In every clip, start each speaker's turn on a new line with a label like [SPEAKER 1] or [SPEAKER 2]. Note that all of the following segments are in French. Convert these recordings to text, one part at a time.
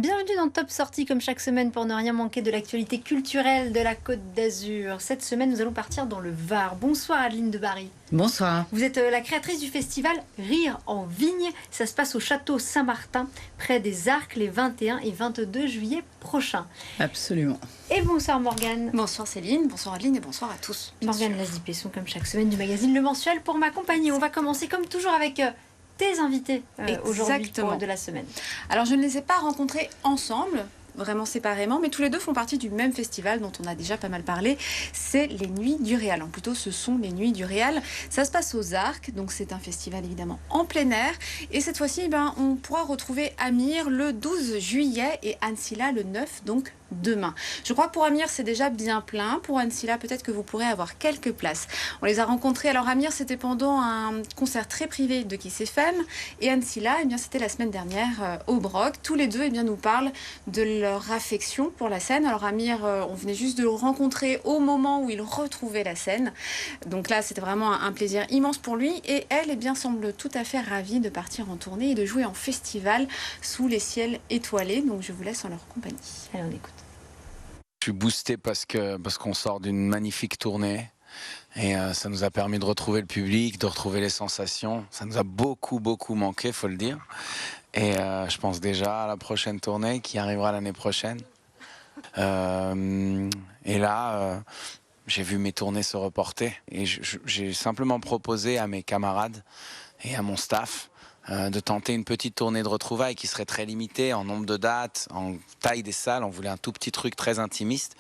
[SPEAKER 1] Bienvenue dans Top Sortie comme chaque semaine pour ne rien manquer de l'actualité culturelle de la Côte d'Azur. Cette semaine, nous allons partir dans le Var. Bonsoir Adeline de Barry.
[SPEAKER 2] Bonsoir.
[SPEAKER 1] Vous êtes la créatrice du festival Rire en Vigne. Ça se passe au château Saint-Martin, près des Arcs, les 21 et 22 juillet prochains.
[SPEAKER 2] Absolument.
[SPEAKER 1] Et bonsoir Morgane.
[SPEAKER 3] Bonsoir Céline, bonsoir Adeline et bonsoir à tous.
[SPEAKER 1] Morgane Lazy-Pesson comme chaque semaine du magazine Le Mensuel pour m'accompagner. On va commencer comme toujours avec tes invités aujourd'hui de la semaine.
[SPEAKER 3] Alors je ne les ai pas rencontrés ensemble, vraiment séparément, mais tous les deux font partie du même festival dont on a déjà pas mal parlé, c'est les Nuits du Réal. Plutôt, ce sont les Nuits du Réal. Ça se passe aux Arcs, donc c'est un festival évidemment en plein air. Et cette fois-ci, on pourra retrouver Amir le 12 juillet et Ancilla le 9, donc demain. Je crois que pour Amir, c'est déjà bien plein. Pour Ancilla, peut-être que vous pourrez avoir quelques places. On les a rencontrés. Alors Amir, c'était pendant un concert très privé de Kiss FM. Et Ancilla, c'était la semaine dernière au Broc. Tous les deux nous parlent de leur affection pour la scène. Alors Amir, on venait juste de le rencontrer au moment où il retrouvait la scène. Donc là, c'était vraiment un plaisir immense pour lui. Et elle, semble tout à fait ravie de partir en tournée et de jouer en festival sous les ciels étoilés. Donc je vous laisse en leur compagnie.
[SPEAKER 1] Allez, on écoute.
[SPEAKER 4] Je suis boosté parce qu'on sort d'une magnifique tournée et ça nous a permis de retrouver le public, de retrouver les sensations. Ça nous a beaucoup manqué, faut le dire. Et je pense déjà à la prochaine tournée qui arrivera l'année prochaine. Et là, j'ai vu mes tournées se reporter et j'ai simplement proposé à mes camarades et à mon staff de tenter une petite tournée de retrouvailles qui serait très limitée en nombre de dates, en taille des salles. On voulait un tout petit truc très intimiste,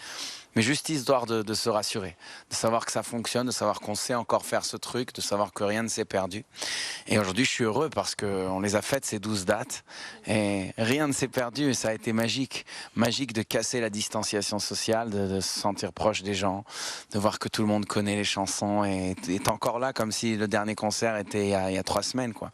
[SPEAKER 4] mais juste histoire de se rassurer, de savoir que ça fonctionne, de savoir qu'on sait encore faire ce truc, de savoir que rien ne s'est perdu. Et aujourd'hui, je suis heureux parce qu'on les a faites, ces 12 dates, et rien ne s'est perdu, et ça a été magique. Magique de casser la distanciation sociale, de se sentir proche des gens, de voir que tout le monde connaît les chansons et est encore là comme si le dernier concert était il y a 3 semaines, quoi.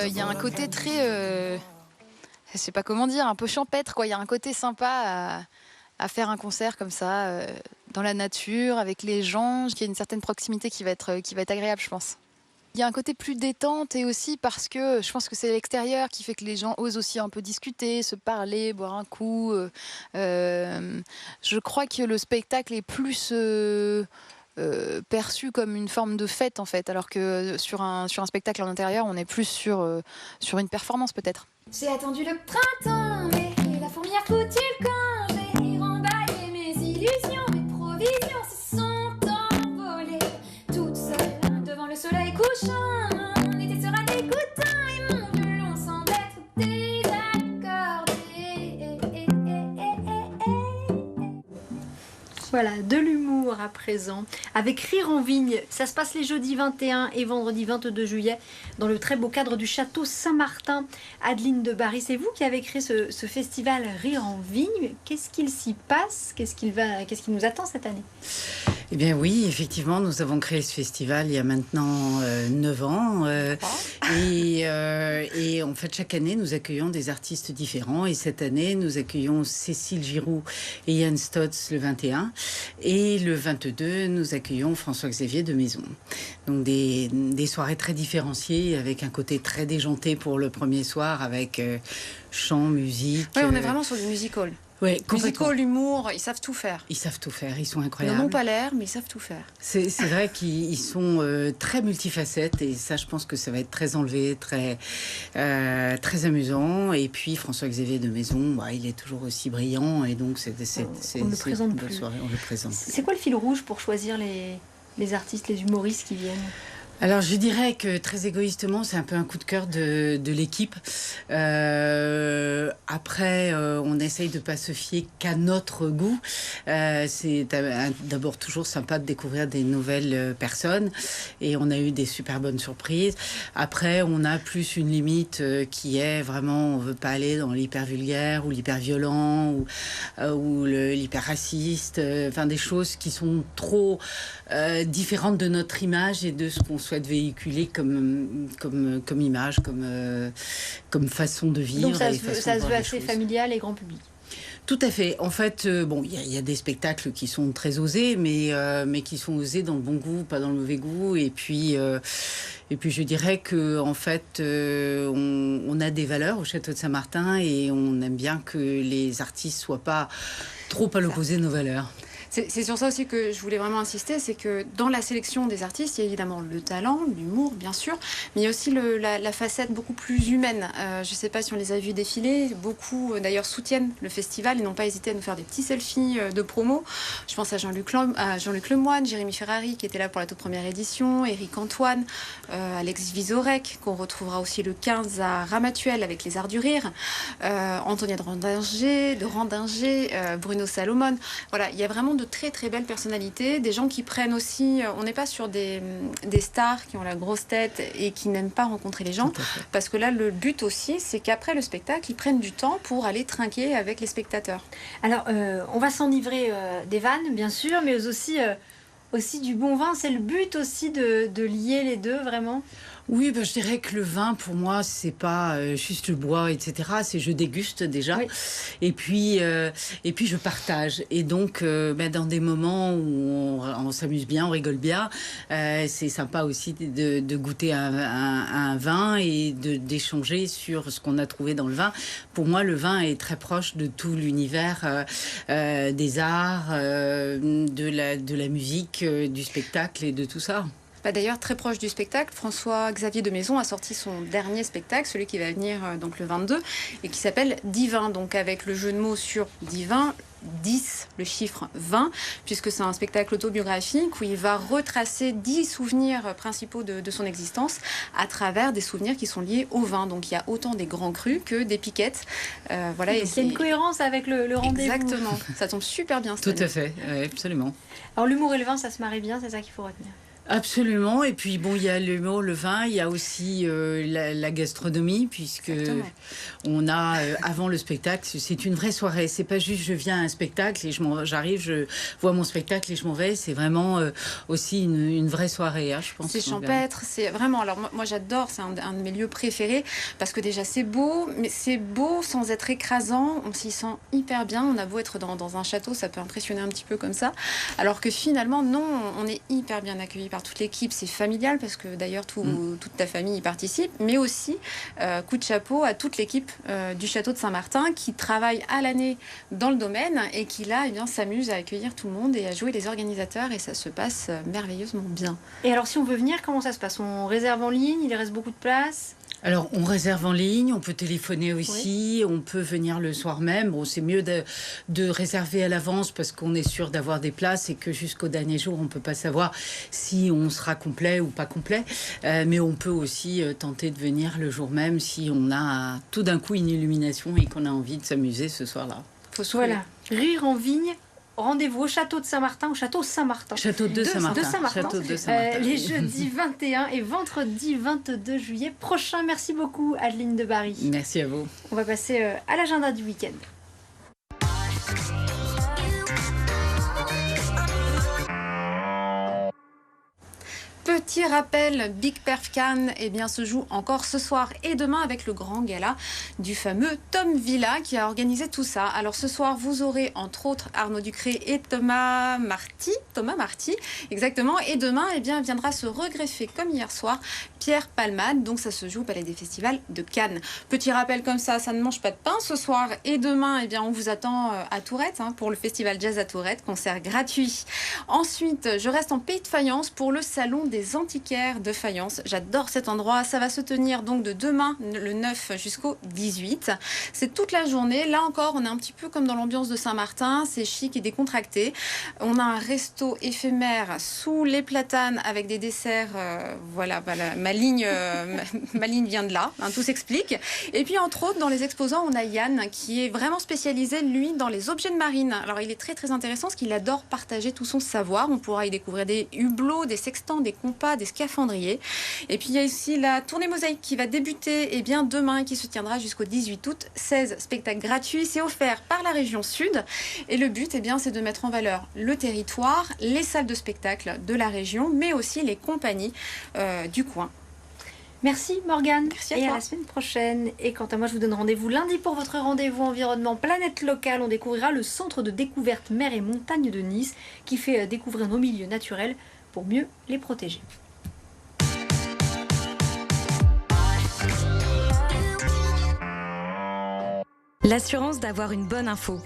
[SPEAKER 3] Il y a un côté très, je sais pas comment dire, un peu champêtre, quoi. Il y a un côté sympa à faire un concert comme ça, dans la nature, avec les gens. Il y a une certaine proximité qui va être agréable, je pense. Il y a un côté plus détente et aussi parce que je pense que c'est l'extérieur qui fait que les gens osent aussi un peu discuter, se parler, boire un coup. Je crois que le spectacle est plus perçu comme une forme de fête en fait, alors que sur un spectacle en intérieur, on est plus sur une performance peut-être.
[SPEAKER 5] J'ai attendu le printemps, mais la fourmilière foutu le camp. J'ai remballé mes illusions, mes provisions se sont envolées. Toute seule devant le soleil couchant, l'été sera dégoûtant et mon violon semble être désaccordé.
[SPEAKER 1] Voilà, de l'humour à présent, avec Rire en Vigne. Ça se passe les jeudis 21 et vendredi 22 juillet dans le très beau cadre du château Saint-Martin. Adeline de Barry, c'est vous qui avez créé ce festival Rire en Vigne. Qu'est-ce qu'il s'y passe? Qu'est-ce qui nous attend cette année?
[SPEAKER 2] Eh bien oui, effectivement, nous avons créé ce festival il y a maintenant 9 ans. Et en fait, chaque année, nous accueillons des artistes différents. Et cette année, nous accueillons Cécile Giroux et Yann Stotz le 21. Et le 22, nous accueillons François-Xavier de Maison. Donc des soirées très différenciées, avec un côté très déjanté pour le premier soir, avec chant, musique.
[SPEAKER 3] Oui, on est vraiment sur du musical.
[SPEAKER 2] Ouais,
[SPEAKER 3] musical, humour, ils savent tout faire.
[SPEAKER 2] Ils savent tout faire, ils sont
[SPEAKER 3] Ils
[SPEAKER 2] incroyables.
[SPEAKER 3] n'en ont pas l'air, mais ils savent tout faire.
[SPEAKER 2] C'est vrai qu'ils sont très multifacettes et ça, je pense que ça va être très enlevé, très amusant. Et puis François-Xavier de Maison, il est toujours aussi brillant et donc c'est
[SPEAKER 1] on le présente plus.
[SPEAKER 2] Soirée, on le présente.
[SPEAKER 1] C'est quoi le fil rouge pour choisir les artistes, les humoristes qui viennent?
[SPEAKER 2] Alors je dirais que très égoïstement c'est un peu un coup de cœur de l'équipe. Après on essaye de pas se fier qu'à notre goût. C'est d'abord toujours sympa de découvrir des nouvelles personnes et on a eu des super bonnes surprises. Après on a plus une limite qui est vraiment on veut pas aller dans l'hyper vulgaire ou l'hyper violent ou l'hyper raciste. Enfin des choses qui sont trop différentes de notre image et de ce qu'on souhaite véhiculer comme image, comme façon de vivre.
[SPEAKER 1] Donc ça se veut assez familial et grand public.
[SPEAKER 2] Tout à fait. En fait, bon, il y a des spectacles qui sont très osés, mais qui sont osés dans le bon goût, pas dans le mauvais goût. Et puis je dirais que en fait, on a des valeurs au Château de Saint-Martin et on aime bien que les artistes soient pas trop à l'opposé de nos valeurs.
[SPEAKER 3] C'est sur ça aussi que je voulais vraiment insister, c'est que dans la sélection des artistes, il y a évidemment le talent, l'humour, bien sûr, mais il y a aussi la facette beaucoup plus humaine. Je ne sais pas si on les a vus défiler, beaucoup d'ailleurs soutiennent le festival et n'ont pas hésité à nous faire des petits selfies de promo. Je pense à Jean-Luc Lemoyne, Jérémy Ferrari qui était là pour la toute première édition, Éric Antoine, Alex Vizorek qu'on retrouvera aussi le 15 à Ramatuelle avec les Arts du Rire, Antonia de Randinger, Bruno Salomon. Voilà, il y a vraiment de très très belles personnalités, des gens qui prennent aussi, on n'est pas sur des stars qui ont la grosse tête et qui n'aiment pas rencontrer les gens, parce que là le but aussi c'est qu'après le spectacle ils prennent du temps pour aller trinquer avec les spectateurs.
[SPEAKER 1] Alors on va s'enivrer des vannes bien sûr, mais aussi du bon vin, c'est le but aussi de lier les deux vraiment.
[SPEAKER 2] Oui, je dirais que le vin, pour moi, c'est pas juste le bois, etc. C'est je déguste déjà, oui. et puis je partage. Et donc, dans des moments où on s'amuse bien, on rigole bien, c'est sympa aussi de goûter un vin et d'échanger sur ce qu'on a trouvé dans le vin. Pour moi, le vin est très proche de tout l'univers des arts, de la musique, du spectacle et de tout ça.
[SPEAKER 3] D'ailleurs, très proche du spectacle, François-Xavier de Maison a sorti son dernier spectacle, celui qui va venir donc le 22, et qui s'appelle Divin, donc avec le jeu de mots sur divin, 10, le chiffre 20, puisque c'est un spectacle autobiographique où il va retracer 10 souvenirs principaux de son existence à travers des souvenirs qui sont liés au vin. Donc il y a autant des grands crus que des piquettes. Voilà,
[SPEAKER 1] et c'est une cohérence avec le rendez-vous.
[SPEAKER 3] Exactement, ça tombe super bien.
[SPEAKER 2] Tout à fait, oui, absolument.
[SPEAKER 1] Alors l'humour et le vin, ça se marie bien, c'est ça qu'il faut retenir.
[SPEAKER 2] Absolument, et puis bon, il y a l'humour, le vin, il y a aussi la gastronomie, puisque on a avant le spectacle, c'est une vraie soirée. C'est pas juste je viens à un spectacle et j'arrive, je vois mon spectacle et je m'en vais. C'est vraiment aussi une vraie soirée, hein, je pense.
[SPEAKER 3] C'est champêtre, c'est vraiment. Alors moi j'adore, c'est un de mes lieux préférés parce que déjà c'est beau, mais c'est beau sans être écrasant. On s'y sent hyper bien. On a beau être dans un château, ça peut impressionner un petit peu comme ça, alors que finalement non, on est hyper bien accueillis par toute l'équipe, c'est familial parce que d'ailleurs toute ta famille y participe, mais aussi coup de chapeau à toute l'équipe du château de Saint-Martin qui travaille à l'année dans le domaine et qui là s'amuse à accueillir tout le monde et à jouer les organisateurs, et ça se passe merveilleusement bien.
[SPEAKER 1] Et alors si on veut venir, comment ça se passe? On réserve en ligne, il reste beaucoup de place?
[SPEAKER 2] Alors, on réserve en ligne, on peut téléphoner aussi, on peut venir le soir même. Bon, c'est mieux de réserver à l'avance parce qu'on est sûr d'avoir des places et que jusqu'au dernier jour, on ne peut pas savoir si on sera complet ou pas complet. Mais on peut aussi tenter de venir le jour même si on a tout d'un coup une illumination et qu'on a envie de s'amuser ce soir-là.
[SPEAKER 1] Voilà, rire en vigne. Rendez-vous au château de Saint-Martin, au château Saint-Martin.
[SPEAKER 2] Château de Saint-Martin.
[SPEAKER 1] Château de Saint-Martin. Les jeudis 21 et vendredi 22 juillet prochain. Merci beaucoup, Adeline de Barry.
[SPEAKER 2] Merci à vous.
[SPEAKER 1] On va passer à l'agenda du week-end.
[SPEAKER 3] Petit rappel, Big Perf Cannes se joue encore ce soir et demain avec le grand gala du fameux Tom Villa qui a organisé tout ça. Alors ce soir, vous aurez entre autres Arnaud Ducré et Thomas Marty, exactement. Et demain, viendra se regreffer comme hier soir Pierre Palmade. Donc ça se joue au Palais des Festivals de Cannes. Petit rappel comme ça ne mange pas de pain ce soir. Et demain, on vous attend à Tourette pour le Festival Jazz à Tourette, concert gratuit. Ensuite, je reste en Pays de Fayence pour le salon des antiquaires de Fayence. J'adore cet endroit. Ça va se tenir donc de demain, le 9 jusqu'au 18. C'est toute la journée. Là encore, on est un petit peu comme dans l'ambiance de Saint-Martin. C'est chic et décontracté. On a un resto éphémère sous les platanes avec des desserts. Voilà, ma ligne vient de là. Tout s'explique. Et puis, entre autres, dans les exposants, on a Yann qui est vraiment spécialisé, lui, dans les objets de marine. Alors, il est très, très intéressant parce qu'il adore partager tout son savoir. On pourra y découvrir des hublots, des sextants, des compas, des scaphandriers. Et puis il y a ici la tournée Mosaïque qui va débuter demain et qui se tiendra jusqu'au 18 août. 16 spectacles gratuits, c'est offert par la région Sud. Et le but, c'est de mettre en valeur le territoire, les salles de spectacle de la région, mais aussi les compagnies du coin.
[SPEAKER 1] Merci Morgane.
[SPEAKER 3] Merci à
[SPEAKER 1] et
[SPEAKER 3] toi.
[SPEAKER 1] à la semaine prochaine. Et quant à moi, je vous donne rendez-vous lundi pour votre rendez-vous environnement Planète Locale. On découvrira le centre de découverte mer et montagne de Nice qui fait découvrir nos milieux naturels pour mieux les protéger.
[SPEAKER 6] L'assurance d'avoir une bonne info.